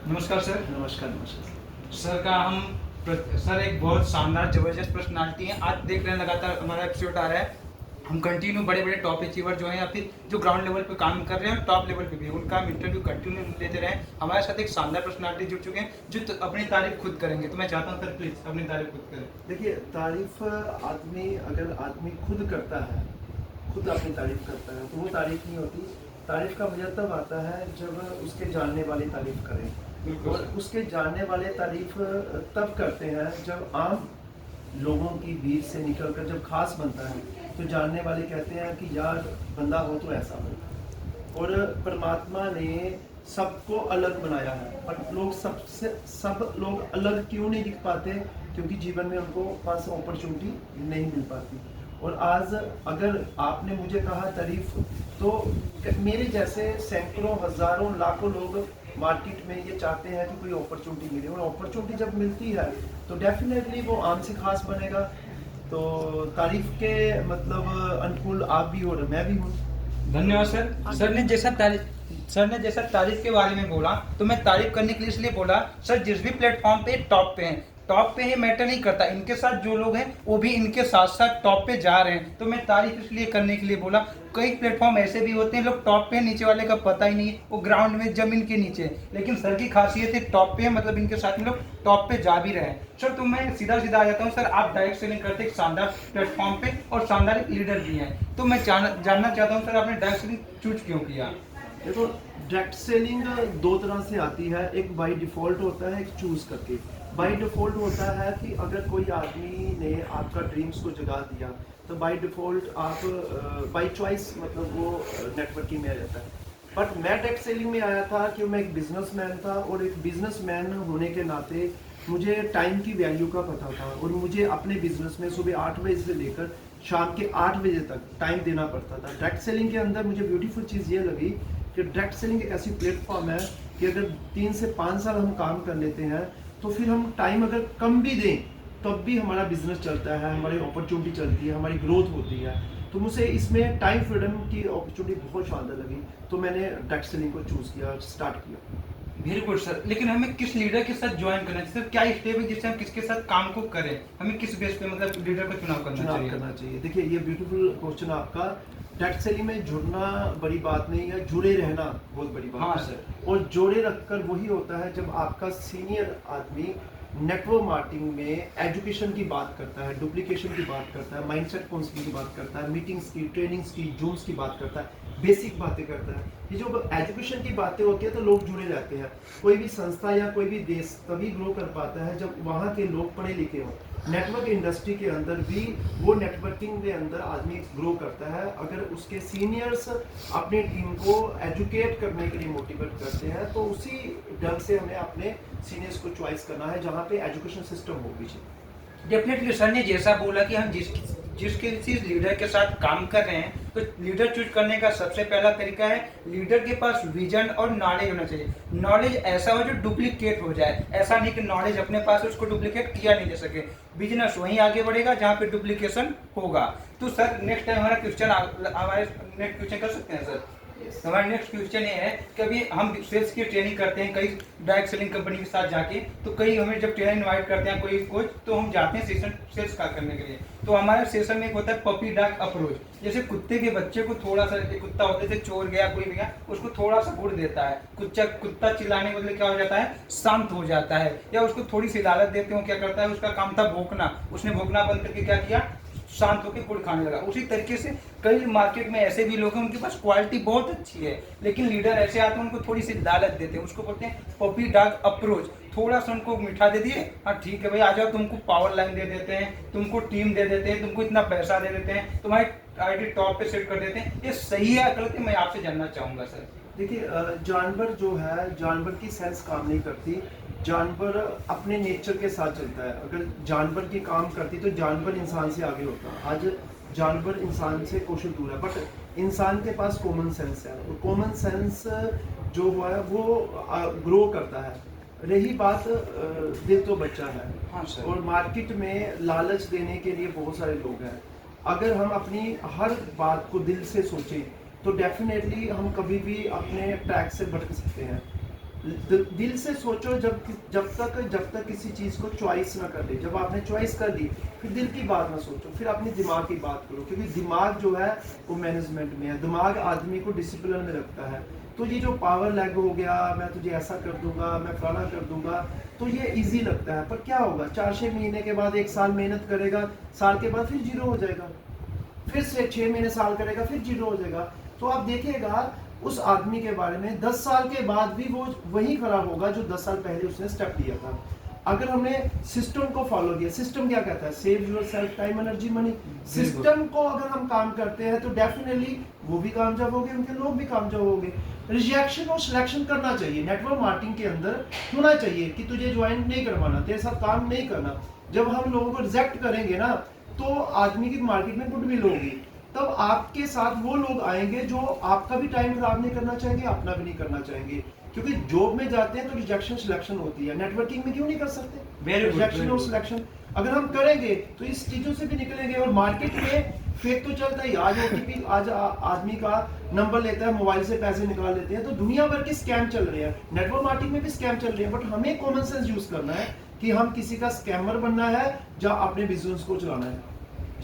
नमस्कार सर। नमस्कार, नमस्कार। सर का हम सर एक बहुत शानदार जबरदस्त पर्सनालिटी है। आज देख रहे हैं लगातार हमारा एपिसोड आ रहा है। हम कंटिन्यू बड़े बड़े टॉप अचीवर जो हैं या फिर जो ग्राउंड लेवल पे काम कर रहे हैं टॉप लेवल पे भी उनका हम इंटरव्यू कंटिन्यू लेते रहे। हमारे साथ एक शानदार पर्सनालिटी जुड़ चुके हैं जो अपनी तारीफ खुद करेंगे। तो मैं चाहता हूँ सर प्लीज अपनी तारीफ खुद करें। देखिए, तारीफ़ अगर आदमी खुद करता है, खुद अपनी तारीफ़ करता है, तो वो तारीफ़ नहीं होती। तारीफ़ का मज़ा तब आता है जब उसके जानने वाले तारीफ़ करें। बिल्कुल और सर। उसके जानने वाले तारीफ़ तब करते हैं जब आम लोगों की भीड़ से निकल कर जब ख़ास बनता है, तो जानने वाले कहते हैं कि यार बंदा हो तो ऐसा हो। और परमात्मा ने सबको अलग बनाया है, पर सब लोग अलग क्यों नहीं दिख पाते? क्योंकि जीवन में उनको पास अपॉर्चुनिटी नहीं मिल पाती। और आज अगर आपने मुझे कहा तारीफ, तो मेरे जैसे सैकड़ों हजारों लाखों लोग मार्केट में ये चाहते हैं कि कोई अपॉर्चुनिटी मिले, और अपॉर्चुनिटी जब मिलती है तो डेफिनेटली वो आम से खास बनेगा। तो तारीफ के मतलब अनुकूल आप भी हो और मैं भी हूँ। धन्यवाद सर। सर ने जैसा तारीफ के बारे में बोला तो मैं तारीफ करने के लिए इसलिए बोला सर जिस भी प्लेटफॉर्म पे टॉप पे ये मैटर नहीं करता। इनके साथ जो लोग हैं वो भी इनके साथ साथ टॉप पे जा रहे हैं। तो मैं तारीफ इसलिए करने के लिए बोला। कई प्लेटफॉर्म ऐसे भी होते हैं लोग टॉप पे हैं, नीचे वाले का पता ही नहीं है, वो ग्राउंड में जमीन के नीचे। लेकिन सर की खासियत है टॉप पे है, मतलब इनके साथ में लोग टॉप पे जा भी रहे हैं। सर तो मैं सीधा सीधा आ जाता हूँ। सर आप डायरेक्ट सेलिंग करते हैं एक शानदार प्लेटफॉर्म पे और शानदार एक लीडर भी हैं। तो मैं जानना चाहता हूँ सर आपने डायरेक्ट सेलिंग चूज क्यों किया? देखो, डायरेक्ट सेलिंग दो तरह से आती है। एक बाय डिफॉल्ट होता है, एक चूज करके। बाय डिफॉल्ट होता है कि अगर कोई आदमी ने आपका ड्रीम्स को जगा दिया, तो बाय डिफॉल्ट आप बाय चॉइस मतलब वो नेटवर्किंग में आ जाता है। बट मैं डायरेक्ट सेलिंग में आया था कि मैं एक बिजनेसमैन था, और एक बिजनेसमैन होने के नाते मुझे टाइम की वैल्यू का पता था, और मुझे अपने बिजनेस में सुबह 8 बजे से लेकर शाम के 8 बजे तक टाइम देना पड़ता था। डायरेक्ट सेलिंग के अंदर मुझे ब्यूटीफुल चीज़ ये लगी कि डायरेक्ट सेलिंग एक ऐसी प्लेटफॉर्म है कि अगर 3 से 5 साल हम काम कर लेते हैं, तो फिर हम टाइम अगर कम भी दें तब भी हमारा बिजनेस चलता है, हमारी अपॉर्चुनिटी चलती है, हमारी ग्रोथ होती है। तो मुझे इसमें टाइम फ्रीडम की अपॉर्चुनिटी बहुत शानदार लगी, तो मैंने डायरेक्ट सेलिंग को चूज़ किया, स्टार्ट किया। Very good sir. लेकिन हमें किस लीडर के साथ ज्वाइन करना चाहिए सर? क्या स्टेप है जिससे हम किसके साथ काम को करें? हमें किस बेस पे मतलब लीडर का चुनाव करना चाहिए? देखिए, ये ब्यूटीफुल क्वेश्चन आपका। डायरेक्ट सेलिंग में जुड़ना बड़ी बात नहीं है, जुड़े रहना बहुत बड़ी बात हाँ है। सर। और जोड़े रखकर वही होता है जब आपका सीनियर आदमी नेटवर्क मार्केटिंग में एजुकेशन की बात करता है, डुप्लीकेशन की बात करता है, माइंडसेट काउंसलिंग की बात करता है, मीटिंग्स की, ट्रेनिंग्स की, जूम्स की बात करता है, बेसिक बातें करता है। ये जो एजुकेशन की बातें होती है तो लोग जुड़े रहते हैं। कोई भी संस्था या कोई भी देश तभी ग्रो कर पाता है जब वहाँ के लोग पढ़े लिखे हों। नेटवर्क इंडस्ट्री के अंदर भी वो नेटवर्किंग के अंदर आदमी ग्रो करता है अगर उसके सीनियर्स अपनी टीम को एजुकेट करने के लिए मोटिवेट करते हैं। तो उसी ढंग से हमें अपने सीनियर्स को चॉइस करना है जहाँ पे एजुकेशन सिस्टम हो पीछे। डेफिनेटली सर ने जैसा बोला कि हम जिस किसी लीडर के साथ काम कर रहे हैं तो लीडर चूज करने का सबसे पहला तरीका है लीडर के पास विजन और नॉलेज होना चाहिए। नॉलेज ऐसा हो जो डुप्लीकेट हो जाए। ऐसा नहीं कि नॉलेज अपने पास उसको डुप्लीकेट किया नहीं जा सके। बिजनेस वहीं आगे बढ़ेगा जहाँ पे डुप्लीकेशन होगा। तो सर नेक्स्ट टाइम हमारे नेक्स्ट क्वेश्चन कर सकते हैं सर? हमारा नेक्स्ट क्वेश्चन ये है कि अभी हम सेल्स की ट्रेनिंग करते हैं कई डायरेक्ट सेलिंग कंपनी के साथ जाके। तो कई हमें जब ट्रेनर इनवाइट करते हैं कोई कोच तो हम जाते हैं सेशन सेल्स का करने के लिए। तो हमारे सेशन में एक होता है पपी डॉग अप्रोच। जैसे कुत्ते के बच्चे को थोड़ा सा, एक कुत्ता होता है चोर गया कोई भी गया उसको थोड़ा सा गुड़ देता है, कुत्ता चिल्लाने के बदले क्या हो जाता है, शांत हो जाता है। या उसको थोड़ी सी लालच देते हो, क्या करता है, उसका काम था भौंकना, उसने भौंकना बंद करके क्या किया, शांत होकर गुड़ खाने लगा। उसी तरीके से कई मार्केट में ऐसे भी लोग हैं उनके पास क्वालिटी बहुत अच्छी है लेकिन लीडर ऐसे आते हैं उनको थोड़ी सी लालच देते हैं, उसको बोलते हैं पपी डॉग अप्रोच। थोड़ा सा उनको मिठा दे दिए, हाँ ठीक है भाई आ जाओ, तुमको पावर लाइन दे देते हैं, तुमको टीम दे देते हैं, तुमको इतना पैसा दे देते हैं, तुम्हारी आईडी टॉप पे सेट कर देते हैं। ये सही है गलत है, मैं आपसे जानना चाहूंगा सर। देखिए, जानवर जो है, जानवर की सेंस काम नहीं करती। जानवर अपने नेचर के साथ चलता है। अगर जानवर की काम करती तो जानवर इंसान से आगे होता। आज जानवर इंसान से कोशिश दूर है, बट इंसान के पास कॉमन सेंस है, और कॉमन सेंस जो हुआ है वो ग्रो करता है। रही बात दे तो बच्चा है। हाँ सर। और मार्केट में लालच देने के लिए बहुत सारे लोग हैं। अगर हम अपनी हर बात को दिल से सोचें तो डेफिनेटली हम कभी भी अपने ट्रैक से भटक सकते हैं। दिल से सोचो, जब तक किसी चीज को चॉइस ना कर ले। जब आपने चॉइस कर ली, फिर दिल की बात ना सोचो, फिर अपने दिमाग की बात करो, क्योंकि दिमाग जो है वो मैनेजमेंट में है। दिमाग आदमी को डिसिप्लिन में रखता है। तो ये जो पावर लैग हो गया, मैं तुझे ऐसा कर दूंगा, मैं फलाना कर दूंगा, तो ये इजी लगता है। पर क्या होगा, 4-6 महीने के बाद, 1 साल मेहनत करेगा, साल के बाद फिर जीरो हो जाएगा, फिर से 6 महीने साल करेगा, फिर जीरो हो जाएगा। तो आप देखिएगा उस आदमी के बारे में 10 साल के बाद भी वो वही खड़ा होगा जो 10 साल पहले उसने स्टेप लिया था। अगर हमने सिस्टम को फॉलो किया, सिस्टम क्या कहता है, save your self time energy money. System को अगर हम काम करते हैं तो डेफिनेटली वो भी कामयाब होंगे, उनके लोग भी कामयाब होंगे। रिजेक्शन और सिलेक्शन करना चाहिए, नेटवर्क मार्केटिंग के अंदर होना चाहिए कि तुझे ज्वाइन नहीं करवाना, तेरे साथ काम नहीं करना। जब हम लोगों को रिजेक्ट करेंगे ना, तो आदमी की मार्केट में गुडविल होगी। तब आपके साथ वो लोग आएंगे जो आपका भी टाइम खराब नहीं करना चाहेंगे, अपना भी नहीं करना चाहेंगे। क्योंकि जॉब में जाते हैं तो रिजेक्शन सिलेक्शन होती है, नेटवर्किंग में क्यों नहीं कर सकते रिजेक्शन और सिलेक्शन? अगर हम करेंगे तो इस चीजों से भी निकलेंगे। और मार्केट में फेक तो चलता ही, आज ओटीपी, आज आदमी का नंबर लेता है, मोबाइल से पैसे निकाल लेते हैं। तो दुनिया भर के स्कैम चल रहे हैं, नेटवर्क मार्केटिंग में भी स्कैम चल रहे हैं। बट हमें कॉमन सेंस यूज करना है कि हम किसी का स्कैमर बनना है या अपने बिजनेस को चलाना है।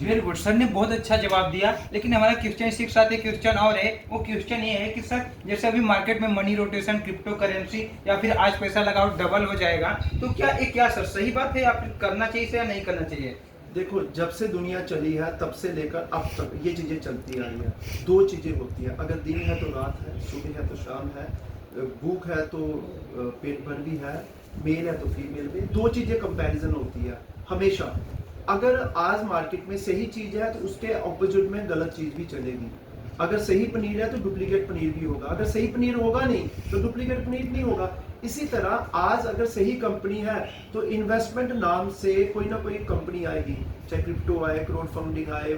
वेरी गुड, सर ने बहुत अच्छा जवाब दिया। लेकिन हमारा क्वेश्चन के साथ एक क्वेश्चन और है। वो क्वेश्चन ये है कि सर, जैसे अभी मार्केट में मनी रोटेशन, क्रिप्टो करेंसी, या फिर आज पैसा लगाओ डबल हो जाएगा, तो क्या सर सही बात है, आप करना चाहिए या नहीं करना चाहिए? देखो, जब से दुनिया चली है तब से लेकर अब तक ये चीजें चलती आ रही है। 2 चीजें होती है, अगर दिन है तो रात है, सुबह है तो शाम है, भूख है तो पेट भर भी है, मेल है तो फीमेल भी। 2 चीजें कंपैरिजन होती है हमेशा। अगर आज मार्केट में सही चीज है तो उसके ऑपोजिट में गलत चीज भी चलेगी। अगर सही पनीर है तो डुप्लीकेट पनीर भी होगा, अगर सही पनीर होगा नहीं तो डुप्लीकेट पनीर नहीं होगा। इसी तरह आज अगर सही कंपनी है तो इन्वेस्टमेंट नाम से कोई ना कोई कंपनी आएगी, चाहे क्रिप्टो आए, क्राउड फंडिंग आए,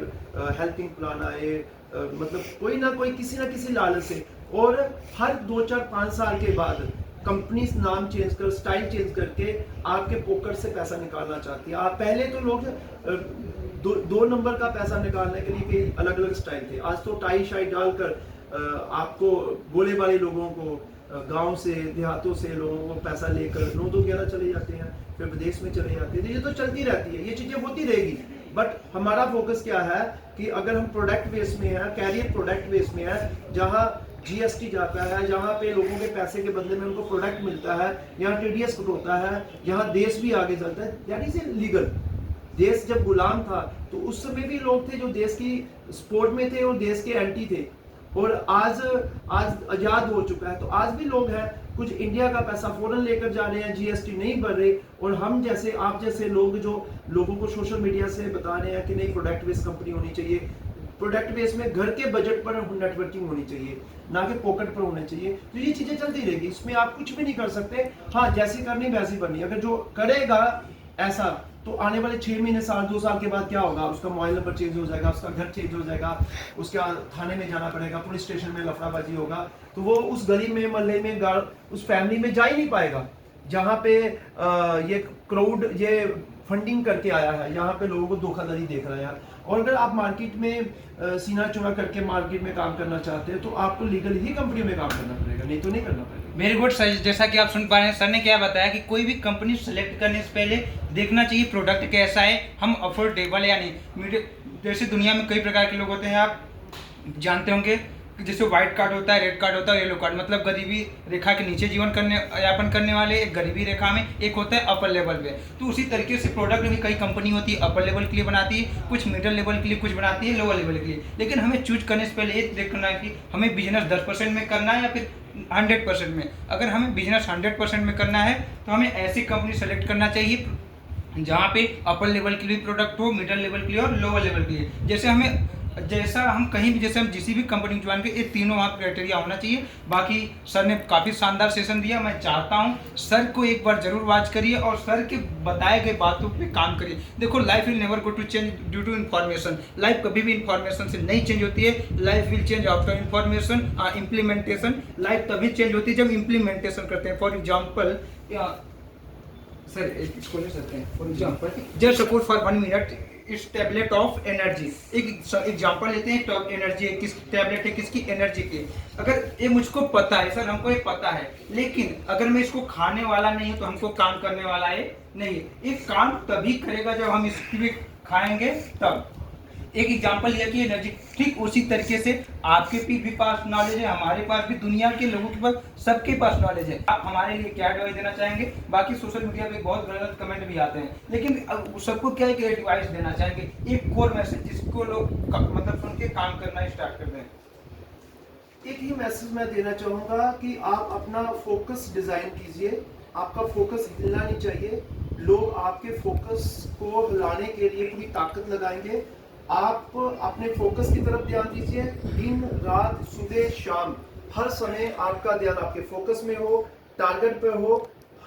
हेल्पिंग प्लान आए, मतलब कोई ना कोई किसी ना किसी लालच से। और हर 2-4-5 साल के बाद कंपनी नाम चेंज कर, स्टाइल चेंज करके आपके पॉकेट से पैसा निकालना चाहती है। आप पहले तो लोग 2 नंबर का पैसा निकालने के लिए कई अलग अलग स्टाइल थे। आज तो टाई शाई डालकर आपको बोले वाले लोगों को, गांव से देहातों से लोगों को पैसा लेकर 9-2-11 चले जाते हैं, फिर विदेश में चले जाते हैं। ये तो चलती रहती है, ये चीजें होती रहेगी। बट हमारा फोकस क्या है कि अगर हम प्रोडक्ट बेस में है, कैरियर प्रोडक्ट बेस में है, जहाँ जीएसटी जाता है, जहाँ पे लोगों के पैसे के बदले में उनको प्रोडक्ट मिलता है, यहाँ टीडीएस कट होता है, यहाँ देश भी आगे चलता है, दैट इज लीगल। देश जब गुलाम था तो उस समय भी लोग थे जो देश की सपोर्ट में थे और देश के एंटी थे। और आज आजाद हो चुका है तो आज भी लोग हैं, कुछ इंडिया का पैसा फॉरेन लेकर जा रहे हैं, जीएसटी नहीं भर रहे। और हम जैसे, आप जैसे लोग जो लोगों को सोशल मीडिया से बता रहे हैं कि नहीं, प्रोडक्ट बेस्ड कंपनी होनी चाहिए, प्रोडक्ट बेस में घर के बजट पर नेटवर्किंग होनी चाहिए, ना कि पॉकेट पर होनी चाहिए। तो ये चीजें चलती रहेगी, इसमें आप कुछ भी नहीं कर सकते। हाँ, जैसी करनी वैसी बननी। अगर जो करेगा ऐसा, तो आने वाले 6 महीने, साल 2 साल के बाद क्या होगा, उसका मोबाइल नंबर चेंज हो जाएगा, उसका घर चेंज हो जाएगा, उसका थाने में जाना पड़ेगा, पुलिस स्टेशन में लफड़ाबाजी होगा, तो वो उस गली में, मोहल्ले में, उस फैमिली में जा ही नहीं पाएगा जहाँ पे ये क्राउड ये फंडिंग करके आया है, यहाँ पे लोगों को धोखाधड़ी देख रहा है। और अगर आप मार्केट में सीना चौड़ा करके मार्केट में काम करना चाहते हैं तो आपको लीगल ही कंपनी में काम करना पड़ेगा, नहीं तो नहीं करना पड़ेगा। वेरी गुड सर, जैसा कि आप सुन पा रहे हैं, सर ने क्या बताया कि कोई भी कंपनी सेलेक्ट करने से पहले देखना चाहिए प्रोडक्ट कैसा है, हम अफोर्डेबल या नहीं। जैसे दुनिया में कई प्रकार के लोग होते हैं, आप जानते होंगे, जैसे व्हाइट कार्ड होता है, रेड कार्ड होता है, येलो कार्ड, मतलब गरीबी रेखा के नीचे जीवन यापन करने वाले, एक गरीबी रेखा में, एक होता है अपर लेवल पे। तो उसी तरीके से प्रोडक्ट भी कई कंपनी होती है, अपर लेवल के लिए बनाती है, कुछ मिडिल लेवल के लिए, कुछ बनाती है लोअर लेवल के लिए। लेकिन हमें चूज करने से पहले ये देखना है कि हमें बिजनेस 10% में करना है या फिर 100% में। अगर हमें बिजनेस 100% में करना है तो हमें ऐसी कंपनी सेलेक्ट करना चाहिए जहाँ पे अपर लेवल के लिए प्रोडक्ट हो, मिडिल लेवल के लिए और लोअर लेवल के लिए। जैसा हम कहीं भी, जैसे हम जिसी भी कंपनी में ज्वाइन करें, ये तीनों वहाँ क्राइटेरिया होना चाहिए। बाकी सर ने काफ़ी शानदार सेशन दिया। मैं चाहता हूँ सर को एक बार जरूर वॉच करिए और सर के बताए गए बातों पे काम करिए। देखो, life will never go to change due to information. Life कभी भी इन्फॉर्मेशन से नहीं चेंज होती है। Life will change after information, implementation. Life तभी चेंज होती है जब इम्प्लीमेंटेशन करते हैं। फॉर एग्जाम्पल, सर इसको ले सकते हैं, for example, just suppose for 1 minute, इस टैबलेट ऑफ एनर्जी। एक एग्जांपल लेते हैं, टॉप एनर्जी है, किस टैबलेट है, किसकी एनर्जी की। अगर ये मुझको पता है सर, हमको ये पता है, लेकिन अगर मैं इसको खाने वाला नहीं हूं तो हमको काम करने वाला है नहीं। ये काम तभी करेगा जब हम इसकी भी खाएंगे तब। एक एग्जांपल लिया कि एनर्जी, ठीक उसी तरीके से आपके भी पास नॉलेज है, हमारे पास भी, दुनिया के लोगों के पास, सबके पास नॉलेज है। आप हमारे लिए क्या एडवाइस देना चाहेंगे? बाकी सोशल मीडिया पे बहुत गलत कमेंट भी आते हैं, लेकिन सबको क्या है एडवाइस देना चाहेंगे, एक कोर मैसेज जिसको लोग मतलब सुन के काम करना स्टार्ट कर दें। एक ही मैसेज मैं देना चाहूंगा कि आप अपना फोकस डिजाइन कीजिए। आपका फोकस हिलना नहीं चाहिए। लोग आपके फोकस को हिलाने के लिए पूरी ताकत लगाएंगे। आप अपने फोकस की तरफ ध्यान दीजिए। दिन रात सुबह शाम हर समय आपका ध्यान आपके फोकस में हो, टारगेट पे हो।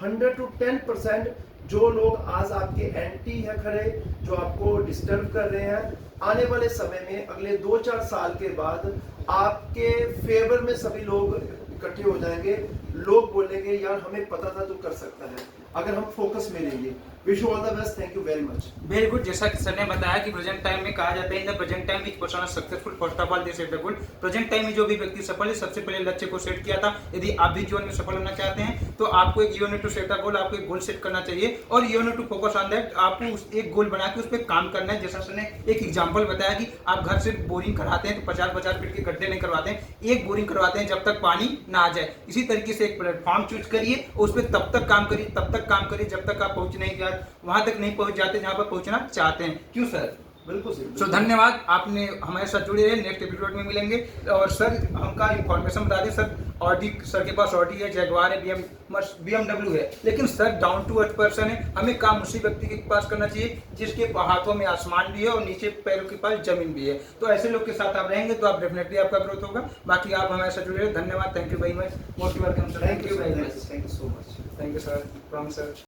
100 to 10% जो लोग आज आपके एंटी है खड़े, जो आपको डिस्टर्ब कर रहे हैं, आने वाले समय में अगले 2-4 साल के बाद आपके फेवर में सभी लोग इकट्ठे हो जाएंगे। लोग बोलेंगे यार हमें पता था तू कर सकता है, अगर हम फोकस में लेंगे। Wish you all the best, thank you very much. Very good. जैसा कि सर ने बताया कि प्रेजेंट टाइम में कहा जाता है, in the present time which person successful first of all they set the goal. Present time में जो भी व्यक्ति सफल है, सबसे पहले लक्ष्य को सेट किया था। यदि आप भी जीवन में सफल होना चाहते हैं तो आपको एक unit to set a goal, आपको एक गोल सेट करना चाहिए और unit to focus on that. आपको उस एक गोल बना के उस पर काम करना है। जैसा सर ने एक एग्जाम्पल बताया कि आप घर से बोरिंग कराते हैं तो 50-50 फीट के गड्ढे नहीं करवाते हैं, एक बोरिंग करवाते हैं जब तक पानी ना आ जाए। इसी तरीके से एक प्लेटफॉर्म चूज करिए, उस पर तब तक काम करिए, तब तक काम करिए जब तक आप पहुंच नहीं जाते, वहां तक नहीं पहुंच जाते जहां पर पहुंचना चाहते हैं। क्यों सर? बिल्कुल सही। सो धन्यवाद, आपने हमारे साथ जुड़े रहे। नेक्स्ट एपिसोड में मिलेंगे। और सर हमका इन्फॉर्मेशन बता दें, सर ऑडी, सर के पास ऑडी है, जैगवार है, BMW है, लेकिन sir down to earth person है। हमें काम उसी व्यक्ति के पास करना चाहिए जिसके हाथों में आसमान भी है और नीचे पैरों के पास जमीन भी है। तो ऐसे लोग के साथ आप रहेंगे तो आप डेफिनेटली आपका ग्रोथ होगा। बाकी आप हमारे साथ जुड़े रहे। धन्यवाद, thank you very much, most welcome sir, thank you very much, thank you so much. Thank you sir, from sir.